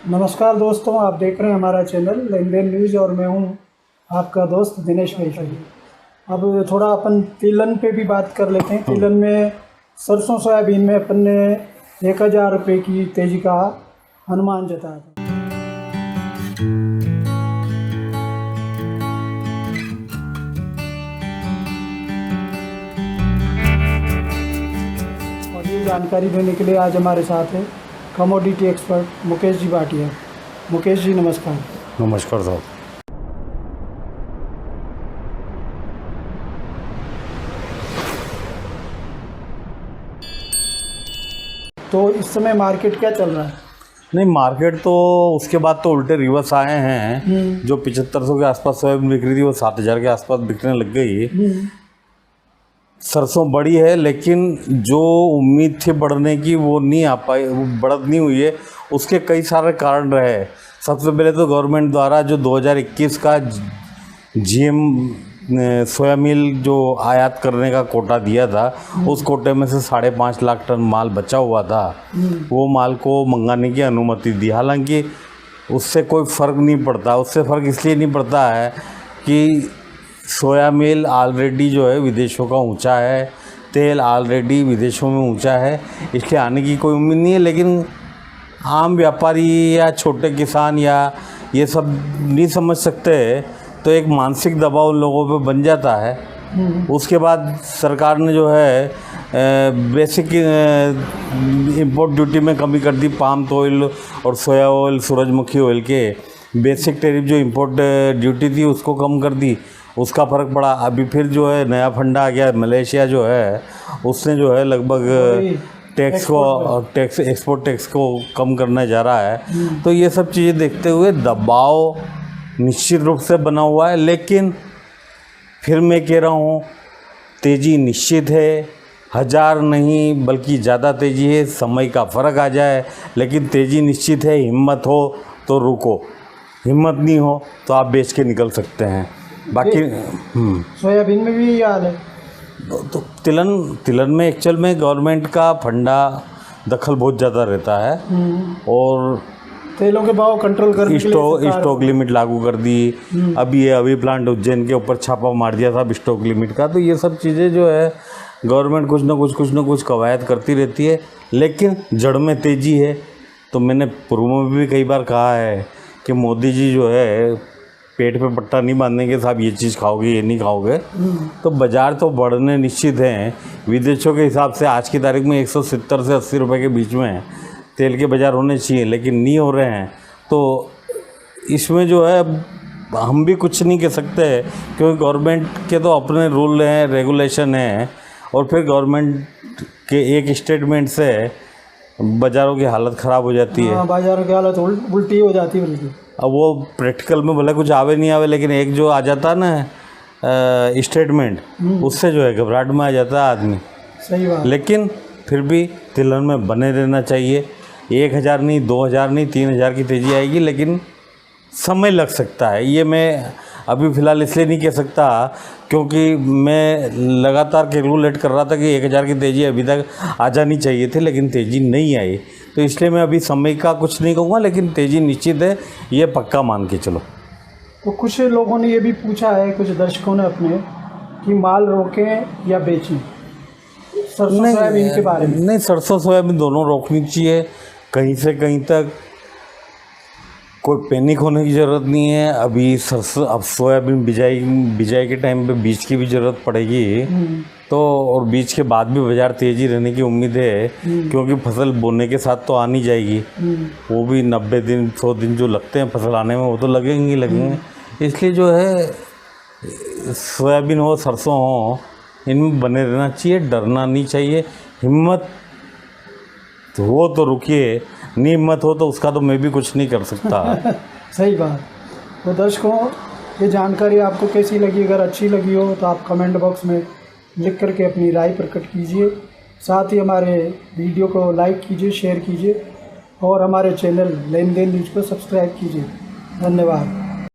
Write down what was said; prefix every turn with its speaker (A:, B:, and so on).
A: नमस्कार दोस्तों, आप देख रहे हैं हमारा चैनल लेन देन न्यूज़ और मैं हूं आपका दोस्त दिनेश वैशाली। अब थोड़ा अपन तिलहन पे भी बात कर लेते हैं। तिलहन में सरसों सोयाबीन में अपन ने 1000 रुपये की तेज़ी का अनुमान जताया था। और ये जानकारी देने के लिए आज हमारे साथ है कमोडिटी एक्सपर्ट मुकेश जी भाटिया। मुकेश जी नमस्कार।
B: नमस्कार साहब।
A: तो इस समय मार्केट क्या चल रहा है?
B: नहीं, मार्केट तो उसके बाद तो उल्टे रिवर्स आए हैं। जो 7500 के आसपास सोयाबीन बिक रही थी वो 7000 के आसपास बिकने लग गई। सरसों बढ़ी है, लेकिन जो उम्मीद थी बढ़ने की वो नहीं आ पाई, वो बढ़त नहीं हुई है। उसके कई सारे कारण रहे। सबसे पहले तो गवर्नमेंट द्वारा जो 2021 का जीएम सोया मिल जो आयात करने का कोटा दिया था, उस कोटे में से 5.5 लाख टन माल बचा हुआ था। वो माल को मंगाने की अनुमति दी। हालांकि उससे कोई फ़र्क नहीं पड़ता। उससे फ़र्क इसलिए नहीं पड़ता है कि सोया मिल ऑलरेडी जो है विदेशों का ऊंचा है, तेल ऑलरेडी विदेशों में ऊंचा है, इसलिए आने की कोई उम्मीद नहीं है। लेकिन आम व्यापारी या छोटे किसान या ये सब नहीं समझ सकते, तो एक मानसिक दबाव उन लोगों पे बन जाता है। उसके बाद सरकार ने जो है बेसिक इंपोर्ट ड्यूटी में कमी कर दी। पाम ऑयल और सोया ऑयल, सूरजमुखी ऑयल के बेसिक टैरिफ जो इंपोर्ट ड्यूटी थी उसको कम कर दी। उसका फ़र्क पड़ा। अभी फिर जो है नया फंडा आ गया। मलेशिया जो है उसने जो है लगभग एक्सपोर्ट टैक्स को कम करने जा रहा है। तो ये सब चीज़ें देखते हुए दबाव निश्चित रूप से बना हुआ है। लेकिन फिर मैं कह रहा हूँ, तेज़ी निश्चित है। 1000 नहीं बल्कि ज़्यादा तेज़ी है। समय का फ़र्क आ जाए, लेकिन तेज़ी निश्चित है। हिम्मत हो तो रुको, हिम्मत नहीं हो तो आप बेच के निकल सकते हैं। बाकी
A: सोयाबीन में भी ये हाल है।
B: तो तिलहन में एक्चुअल में गवर्नमेंट का फंडा दखल बहुत ज़्यादा रहता है। और
A: तेलों के भाव कंट्रोल करने के लिए
B: स्टॉक लिमिट लागू कर दी। अभी प्लांट उज्जैन के ऊपर छापा मार दिया था स्टॉक लिमिट का। तो ये सब चीज़ें जो है गवर्नमेंट कुछ ना कुछ कवायद करती रहती है, लेकिन जड़ में तेज़ी है। तो मैंने पूर्व में भी कई बार कहा है कि मोदी जी जो है पेट पे पट्टा नहीं बांधेंगे, साहब ये चीज़ खाओगे ये नहीं खाओगे। तो बाज़ार तो बढ़ने निश्चित हैं। विदेशों के हिसाब से आज की तारीख में 170 से 80 रुपये के बीच में तेल के बाज़ार होने चाहिए, लेकिन नहीं हो रहे हैं। तो इसमें जो है हम भी कुछ नहीं कह सकते, क्योंकि गवर्नमेंट के तो अपने रूल हैं, रेगुलेशन हैं। और फिर गवर्नमेंट के एक स्टेटमेंट से बाज़ारों की हालत ख़राब हो जाती है।
A: बाज़ारों की हालत उल्टी हो जाती है बल्कि।
B: अब वो प्रैक्टिकल में भले कुछ आवे नहीं आवे, लेकिन एक जो आ जाता ना स्टेटमेंट, उससे जो है घबराहट में आ जाता है आदमी।
A: सही बात।
B: लेकिन फिर भी तिलहन में बने रहना चाहिए। 1000 नहीं, 2000 नहीं, 3000 की तेज़ी आएगी, लेकिन समय लग सकता है। ये मैं अभी फ़िलहाल इसलिए नहीं कह सकता क्योंकि मैं लगातार कैलकुलेट कर रहा था कि 1000 की तेज़ी अभी तक आ जानी चाहिए थी, लेकिन तेज़ी नहीं आई। तो इसलिए मैं अभी समय का कुछ नहीं कहूँगा, लेकिन तेज़ी निश्चित है, ये पक्का मान के चलो।
A: तो कुछ लोगों ने ये भी पूछा है, कुछ दर्शकों ने अपने, कि माल रोकें या बेचें सरसों सोयाबीन के बारे में।
B: नहीं, सरसों सोयाबीन दोनों रोकनी चाहिए। कहीं से कहीं तक कोई पैनिक होने की ज़रूरत नहीं है। अभी सरसों, अब सोयाबीन बिजाई के टाइम पे बीज की भी ज़रूरत पड़ेगी। तो और बीज के बाद भी बाज़ार तेज़ी रहने की उम्मीद है, क्योंकि फसल बोने के साथ तो आनी जाएगी। वो भी 90 दिन 100 दिन जो लगते हैं फसल आने में, वो तो लगेंगे। इसलिए जो है सोयाबीन हो सरसों हो, इनमें बने रहना चाहिए, डरना नहीं चाहिए। हिम्मत हो तो रुकिए, नहीं हिम्मत हो तो उसका तो मैं भी कुछ नहीं कर सकता।
A: सही बात। तो दर्शकों, ये जानकारी आपको कैसी लगी? अगर अच्छी लगी हो तो आप कमेंट बॉक्स में लिख करके अपनी राय प्रकट कीजिए। साथ ही हमारे वीडियो को लाइक कीजिए, शेयर कीजिए और हमारे चैनल लेन देन न्यूज़ को सब्सक्राइब कीजिए। धन्यवाद।